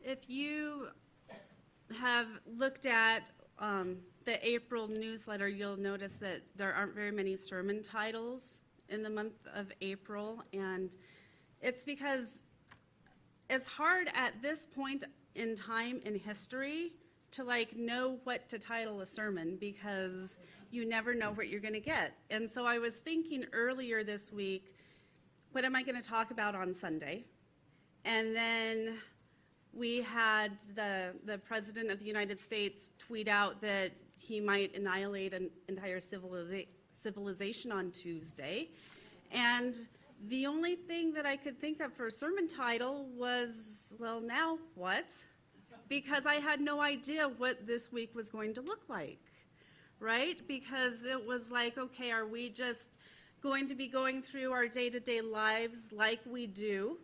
If you have looked at the April newsletter, you'll notice that there aren't very many sermon titles in the month of April, and it's because it's hard at this point in time in history to know what to title a sermon, because you never know what you're going to get. And so I was thinking earlier this week, what am I going to talk about on Sunday? And then we had the President of the United States tweet out that he might annihilate an entire civilization on Tuesday. And the only thing that I could think of for a sermon title was, well, now what? Because I had no idea what this week was going to look like, right? Because it was like, okay, are we just going to be going through our day-to-day lives like we do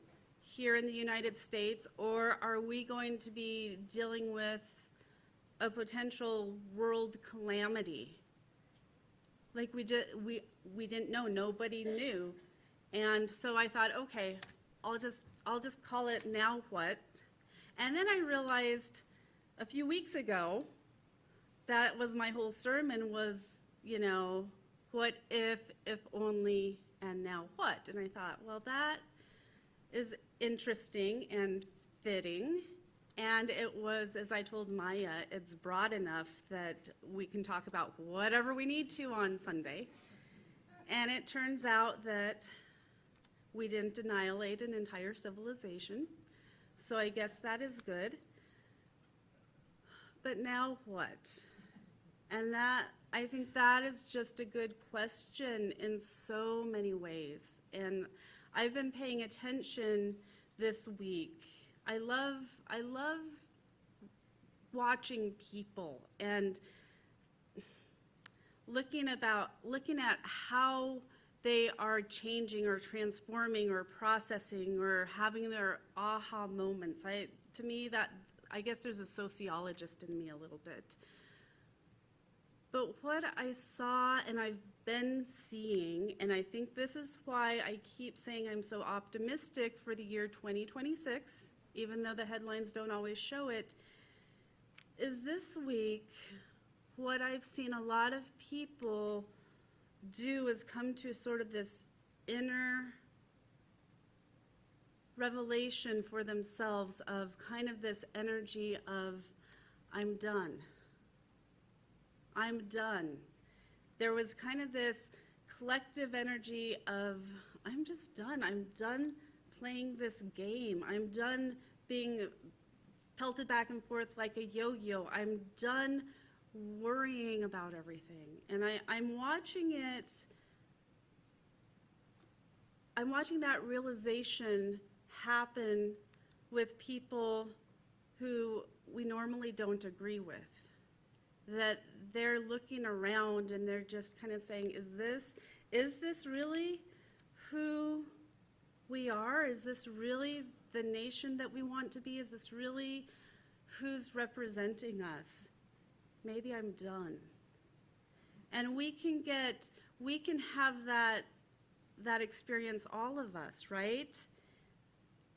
here in the United States, or are we going to be dealing with a potential world calamity? Like we didn't know, nobody knew. And so I thought, okay, I'll just call it Now What? And then I realized a few weeks ago that was my whole sermon was, what if only, and now what? And I thought, well, that is interesting and fitting. And it was, as I told Maya, it's broad enough that we can talk about whatever we need to on Sunday. And it turns out that we didn't annihilate an entire civilization. So I guess that is good. But now what? And I think that is just a good question in so many ways. And I've been paying attention this week. I love watching people and looking at how they are changing or transforming or processing or having their aha moments. To me, I guess there's a sociologist in me a little bit. But what I saw and I've been seeing, and I think this is why I keep saying I'm so optimistic for the year 2026, even though the headlines don't always show it, is this week what I've seen a lot of people do is come to sort of this inner revelation for themselves of kind of this energy of, I'm done. I'm done. There was kind of this collective energy of, I'm just done. I'm done playing this game. I'm done being pelted back and forth like a yo-yo. I'm done worrying about everything. And I'm watching that realization happen with people who we normally don't agree with. That they're looking around and they're just kind of saying, is this really who we are? Is this really the nation that we want to be? Is this really who's representing us? Maybe I'm done. And we can have that experience, all of us, right?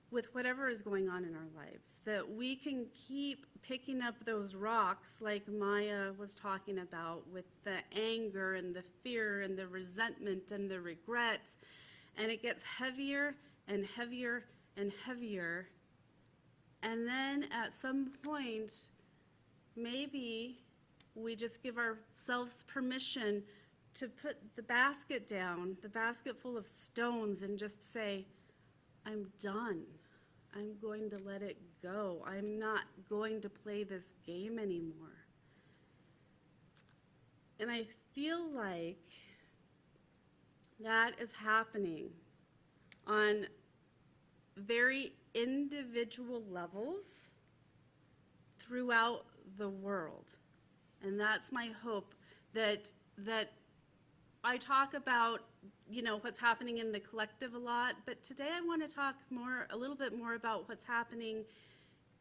With whatever is going on in our lives, that we can keep picking up those rocks like Maya was talking about, with the anger and the fear and the resentment and the regret, and it gets heavier and heavier and heavier. And then at some point, maybe we just give ourselves permission to put the basket down, the basket full of stones, and just say, I'm done. I'm going to let it go. I'm not going to play this game anymore. And I feel like that is happening on very individual levels throughout the world. And that's my hope, that I talk about, what's happening in the collective a lot, but today I want to talk a little bit more about what's happening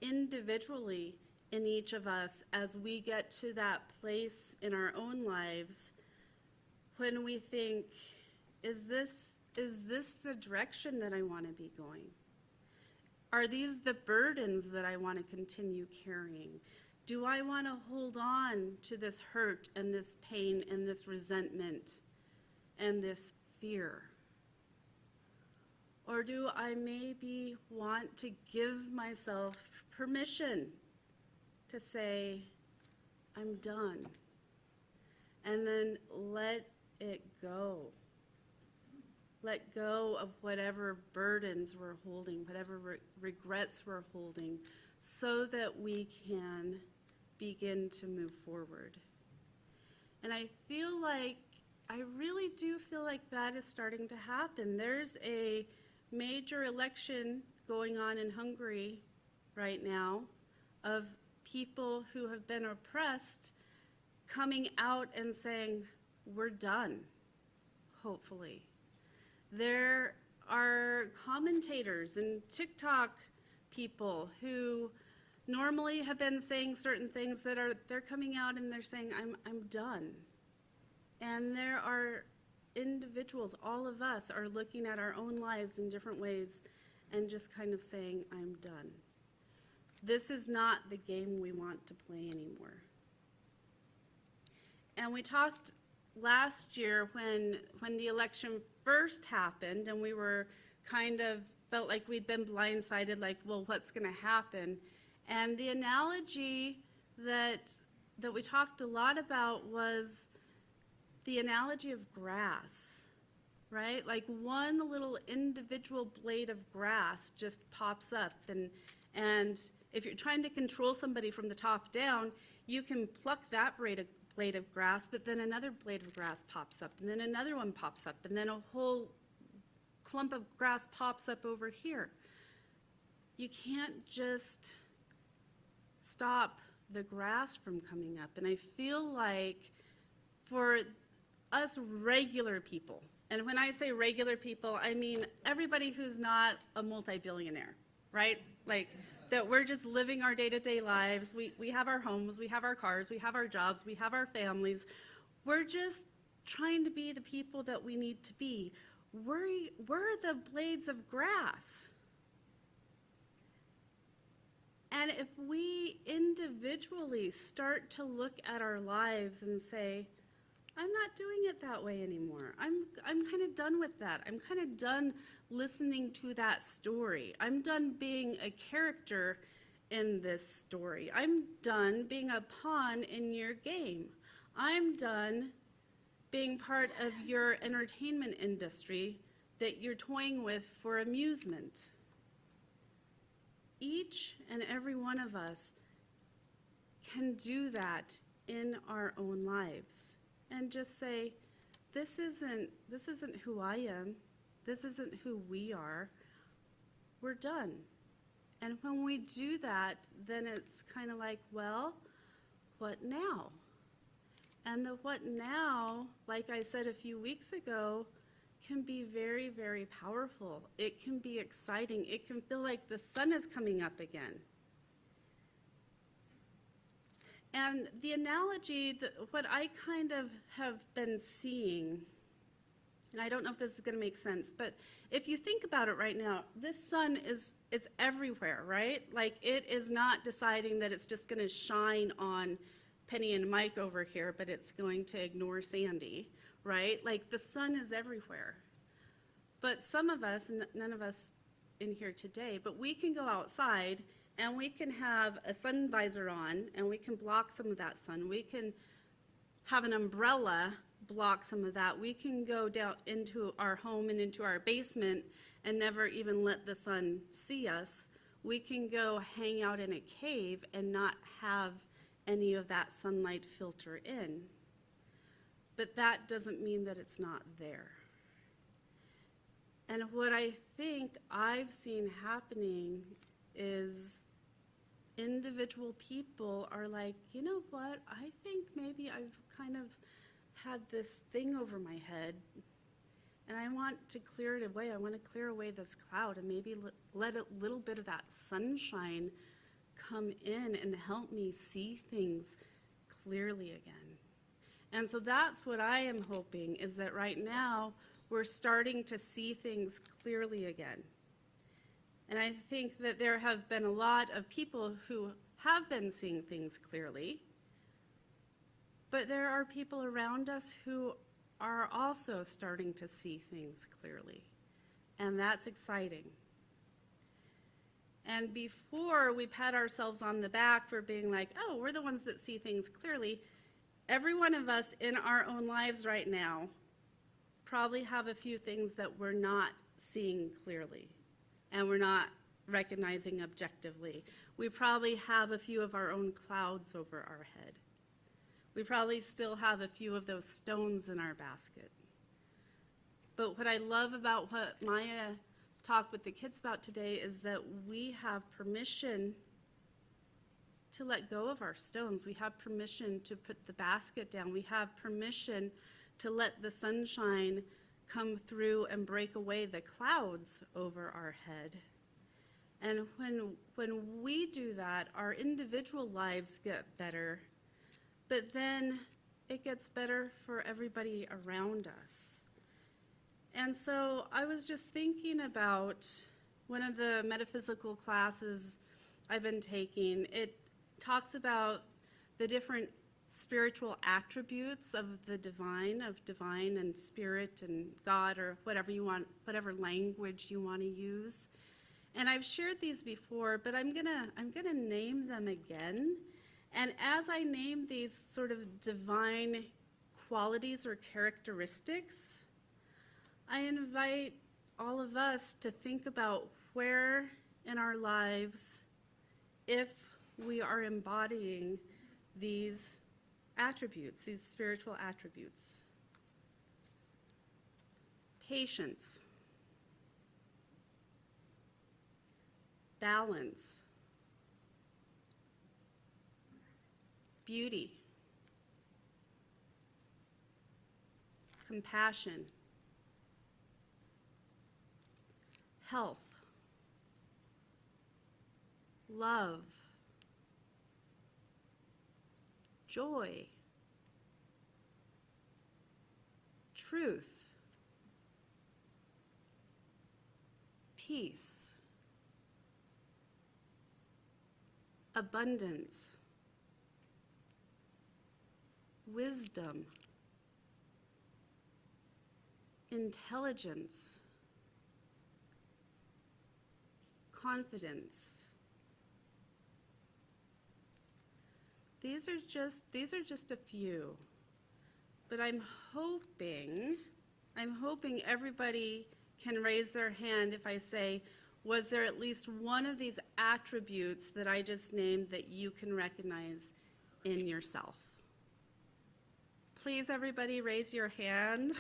individually in each of us as we get to that place in our own lives when we think, is this the direction that I want to be going? Are these the burdens that I want to continue carrying? Do I want to hold on to this hurt and this pain and this resentment and this fear? Or do I maybe want to give myself permission to say, I'm done, and then let it go? Let go of whatever burdens we're holding, whatever regrets we're holding, so that we can begin to move forward. And I really do feel like that is starting to happen. There's a major election going on in Hungary right now of people who have been oppressed coming out and saying, we're done, hopefully. There are commentators and TikTok people who normally have been saying certain things they're coming out and they're saying, I'm done. And there are individuals, all of us are looking at our own lives in different ways and just kind of saying, I'm done. This is not the game we want to play anymore. And we talked last year when the election first happened and we were kind of felt like we'd been blindsided, like, well, what's going to happen? And the analogy that we talked a lot about was the analogy of grass, right? Like one little individual blade of grass just pops up, and if you're trying to control somebody from the top down, you can pluck that blade of grass, but then another blade of grass pops up, and then another one pops up, and then a whole clump of grass pops up over here. You can't just stop the grass from coming up. And I feel like for us regular people, and when I say regular people, I mean everybody who's not a multi-billionaire, right? Like that we're just living our day-to-day lives. We have our homes, we have our cars, we have our jobs, we have our families. We're just trying to be the people that we need to be. We're the blades of grass. And if we individually start to look at our lives and say, I'm not doing it that way anymore. I'm kind of done with that. I'm kind of done listening to that story. I'm done being a character in this story. I'm done being a pawn in your game. I'm done being part of your entertainment industry that you're toying with for amusement. Each and every one of us can do that in our own lives and just say, this isn't who I am. This isn't who we are. We're done. And when we do that, then it's kind of like, well, what now? And the what now, like I said a few weeks ago, can be very, very powerful. It can be exciting. It can feel like the sun is coming up again. And the analogy, what I kind of have been seeing, and I don't know if this is going to make sense, but if you think about it right now, this sun is everywhere, right? Like it is not deciding that it's just going to shine on Penny and Mike over here, but it's going to ignore Sandy, right? Like the sun is everywhere. But some of us, none of us in here today, but we can go outside and we can have a sun visor on and we can block some of that sun. We can have an umbrella block some of that. We can go down into our home and into our basement and never even let the sun see us. We can go hang out in a cave and not have any of that sunlight filter in. But that doesn't mean that it's not there. And what I think I've seen happening is individual people are like, you know what, I think maybe I've kind of had this thing over my head and I want to clear it away. I want to clear away this cloud and maybe let a little bit of that sunshine come in and help me see things clearly again. And so that's what I am hoping, is that right now we're starting to see things clearly again. And I think that there have been a lot of people who have been seeing things clearly, but there are people around us who are also starting to see things clearly, and that's exciting. And before we pat ourselves on the back for being like, oh, we're the ones that see things clearly, every one of us in our own lives right now probably have a few things that we're not seeing clearly and we're not recognizing objectively. We probably have a few of our own clouds over our head. We probably still have a few of those stones in our basket. But what I love about what Maya talked with the kids about today is that we have permission to let go of our stones. We have permission to put the basket down. We have permission to let the sunshine come through and break away the clouds over our head. And when we do that, our individual lives get better, but then it gets better for everybody around us. And so I was just thinking about one of the metaphysical classes I've been taking. It talks about the different spiritual attributes of the divine and spirit and God, or whatever you want, whatever language you want to use. And I've shared these before, but I'm gonna name them again. And as I name these sort of divine qualities or characteristics, I invite all of us to think about where in our lives, if we are embodying these attributes, these spiritual attributes. Patience, balance, beauty, compassion, health, love, joy, truth, peace, abundance, wisdom, intelligence, confidence. These are just a few, but I'm hoping everybody can raise their hand if I say, was there at least one of these attributes that I just named that you can recognize in yourself? Please, everybody, raise your hand.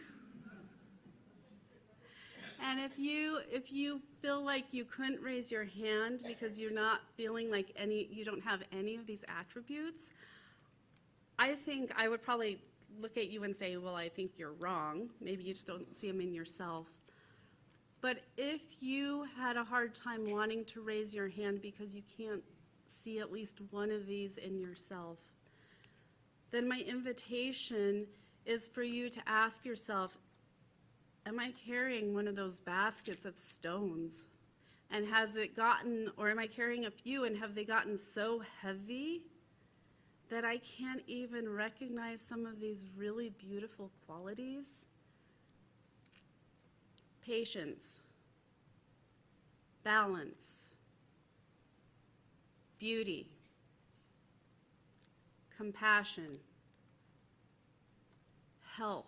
And if you feel like you couldn't raise your hand because you're not feeling like you don't have any of these attributes, I think I would probably look at you and say, well, I think you're wrong. Maybe you just don't see them in yourself. But if you had a hard time wanting to raise your hand because you can't see at least one of these in yourself, then my invitation is for you to ask yourself, am I carrying one of those baskets of stones? And am I carrying a few, and have they gotten so heavy that I can't even recognize some of these really beautiful qualities? Patience, balance, beauty, compassion, health,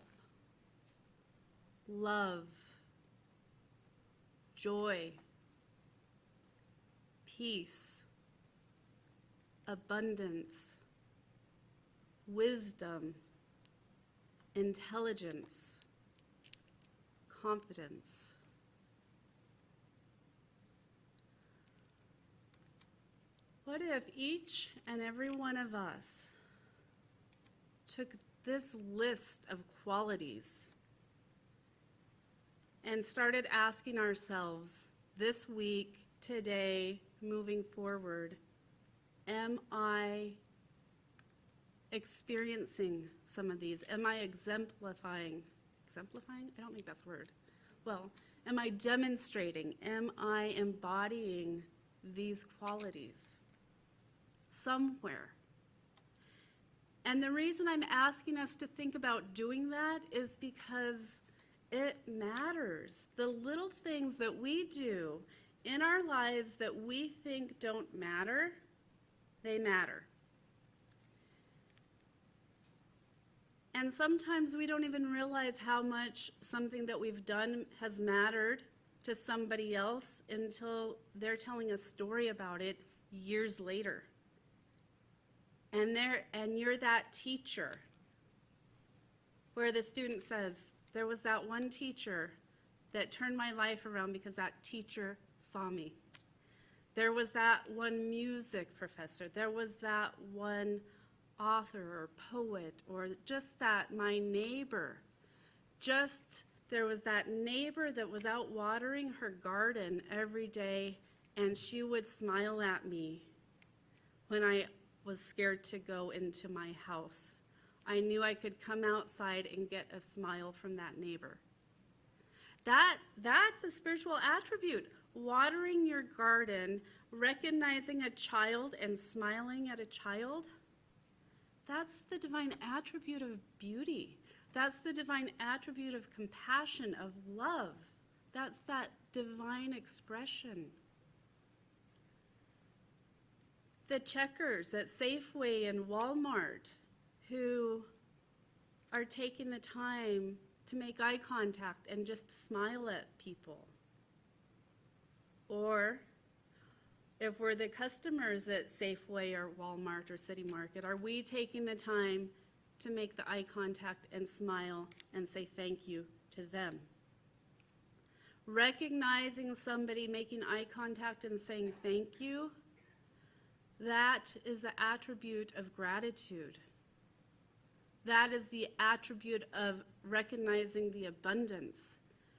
love, joy, peace, abundance, wisdom, intelligence, confidence. What if each and every one of us took this list of qualities and started asking ourselves this week, today, moving forward, am I experiencing some of these? Am I exemplifying? I don't think that's a word. Well, Am I demonstrating? Am I embodying these qualities somewhere? And the reason I'm asking us to think about doing that is because it matters. The little things that we do in our lives that we think don't matter, they matter. And sometimes we don't even realize how much something that we've done has mattered to somebody else until they're telling a story about it years later. And you're that teacher where the student says, there was that one teacher that turned my life around because that teacher saw me. There was that one music professor. There was that one author or poet, or just that my neighbor. There was that neighbor that was out watering her garden every day, and she would smile at me when I was scared to go into my house. I knew I could come outside and get a smile from that neighbor. That's a spiritual attribute. Watering your garden, recognizing a child and smiling at a child, that's the divine attribute of beauty. That's the divine attribute of compassion, of love. That's that divine expression. The checkers at Safeway and Walmart who are taking the time to make eye contact and just smile at people. Or if we're the customers at Safeway or Walmart or City Market, are we taking the time to make the eye contact and smile and say thank you to them? Recognizing somebody making eye contact and saying thank you, that is the attribute of gratitude. That is the attribute of recognizing the abundance,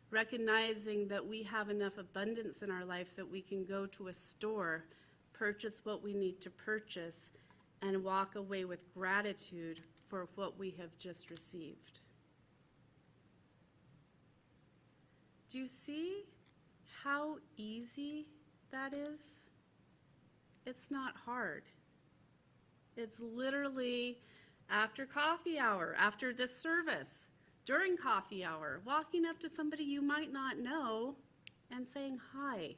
recognizing that we have enough abundance in our life that we can go to a store, purchase what we need to purchase, and walk away with gratitude for what we have just received. Do you see how easy that is? It's not hard. It's literally after coffee hour, after this service, during coffee hour, walking up to somebody you might not know and saying, hi.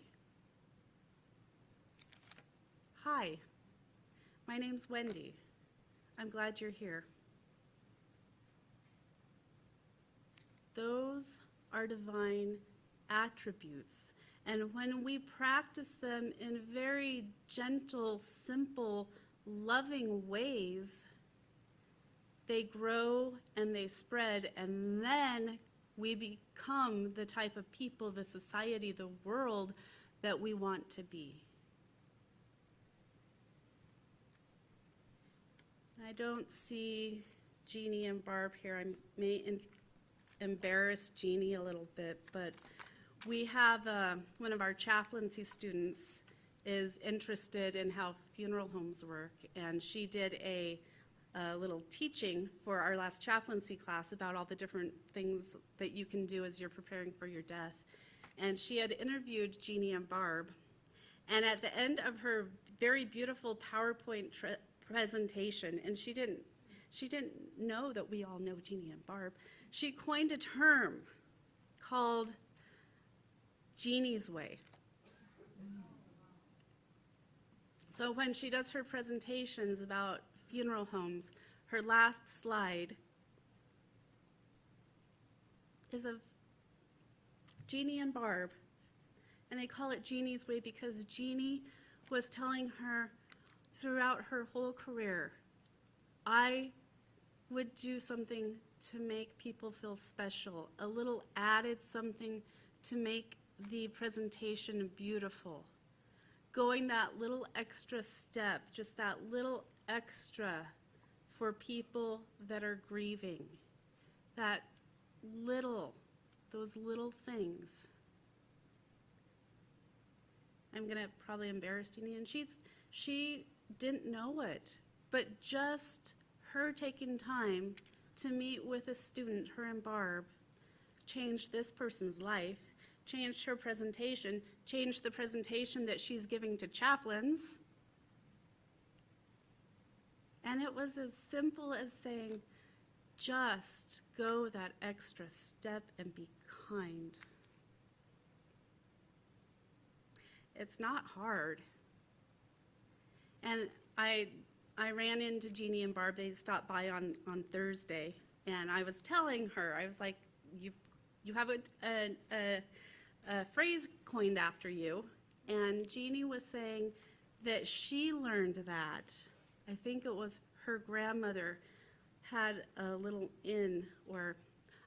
Hi, my name's Wendy. I'm glad you're here. Those are divine attributes. And when we practice them in very gentle, simple, loving ways, they grow and they spread, and then we become the type of people, the society, the world that we want to be. I don't see Jeannie and Barb here. I may embarrass Jeannie a little bit, but we have one of our chaplaincy students is interested in how funeral homes work, and she did a little teaching for our last chaplaincy class about all the different things that you can do as you're preparing for your death. And she had interviewed Jeannie and Barb, and at the end of her very beautiful PowerPoint presentation, and she didn't know that we all know Jeannie and Barb, she coined a term called Jeannie's Way. So when she does her presentations about funeral homes, her last slide is of Jeannie and Barb. And they call it Jeannie's Way because Jeannie was telling her throughout her whole career, I would do something to make people feel special, a little added something to make the presentation beautiful. Going that little extra step, just that little extra for people that are grieving. Those little things. I'm gonna probably embarrass Jeannie, and she didn't know it, but just her taking time to meet with a student, her and Barb, changed this person's life, changed her presentation, changed the presentation that she's giving to chaplains. And it was as simple as saying, just go that extra step and be kind. It's not hard. And I ran into Jeannie and Barb. They stopped by on Thursday, and I was telling her, I was like, you have a phrase coined after you. And Jeannie was saying that she learned that. I think it was her grandmother had a little inn, or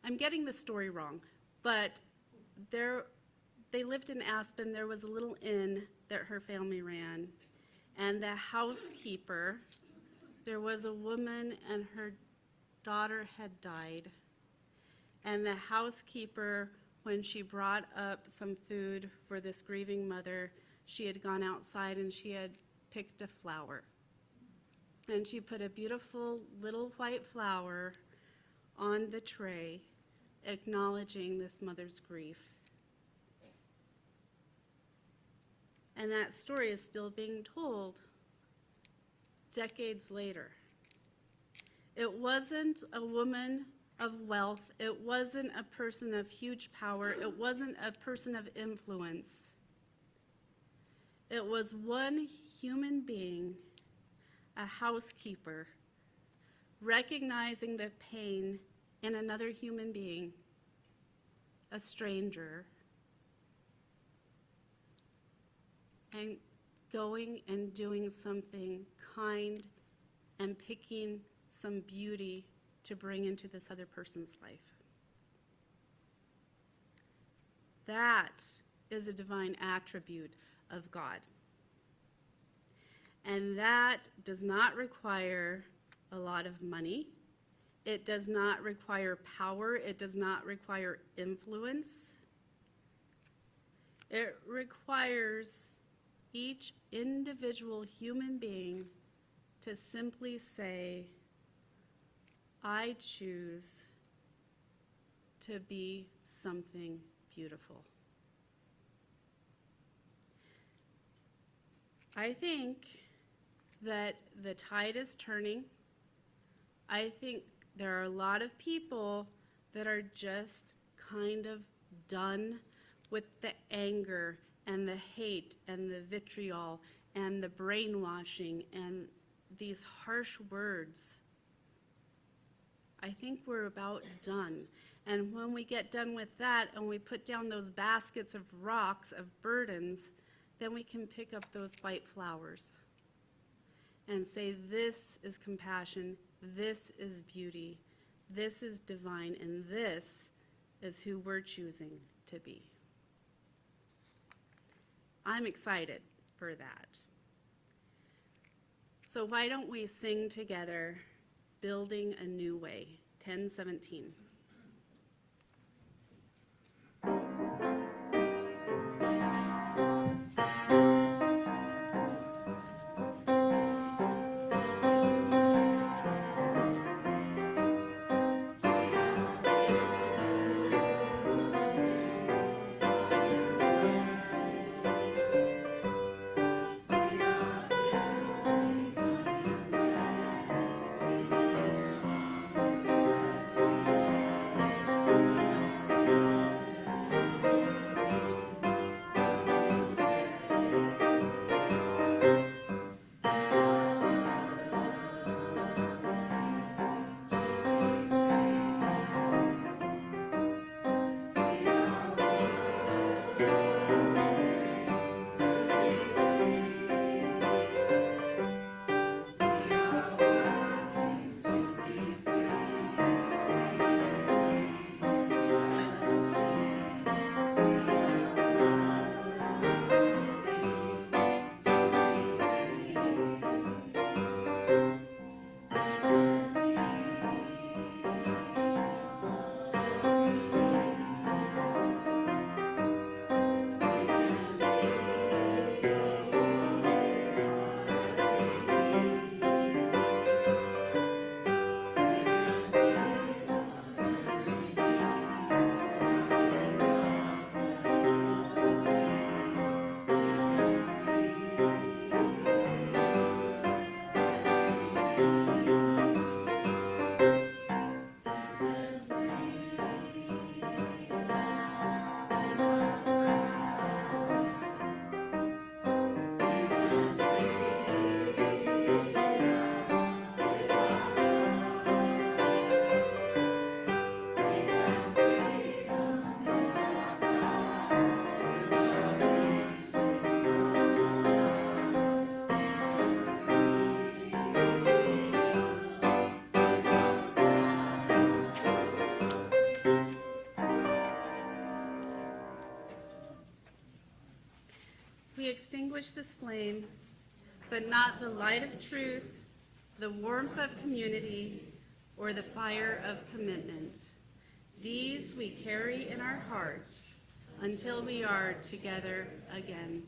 I'm getting the story wrong, but they lived in Aspen. There was a little inn that her family ran, and the housekeeper, there was a woman and her daughter had died, and the housekeeper, when she brought up some food for this grieving mother, she had gone outside and she had picked a flower. And she put a beautiful little white flower on the tray, acknowledging this mother's grief. And that story is still being told decades later. It wasn't a woman of wealth. It wasn't a person of huge power. It wasn't a person of influence. It was one human being, a housekeeper, recognizing the pain in another human being, a stranger, and going and doing something kind and picking some beauty to bring into this other person's life. That is a divine attribute of God. And that does not require a lot of money. It does not require power. It does not require influence. It requires each individual human being to simply say, I choose to be something beautiful. I think that the tide is turning. I think there are a lot of people that are just kind of done with the anger and the hate and the vitriol and the brainwashing and these harsh words. I think we're about done. And when we get done with that and we put down those baskets of rocks, of burdens, then we can pick up those white flowers and say, this is compassion, this is beauty, this is divine, and this is who we're choosing to be. I'm excited for that. So why don't we sing together, Building a New Way, 10:17. We extinguish this flame, but not the light of truth, the warmth of community, or the fire of commitment. These we carry in our hearts until we are together again.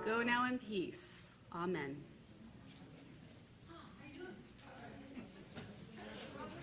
Go now in peace. Amen.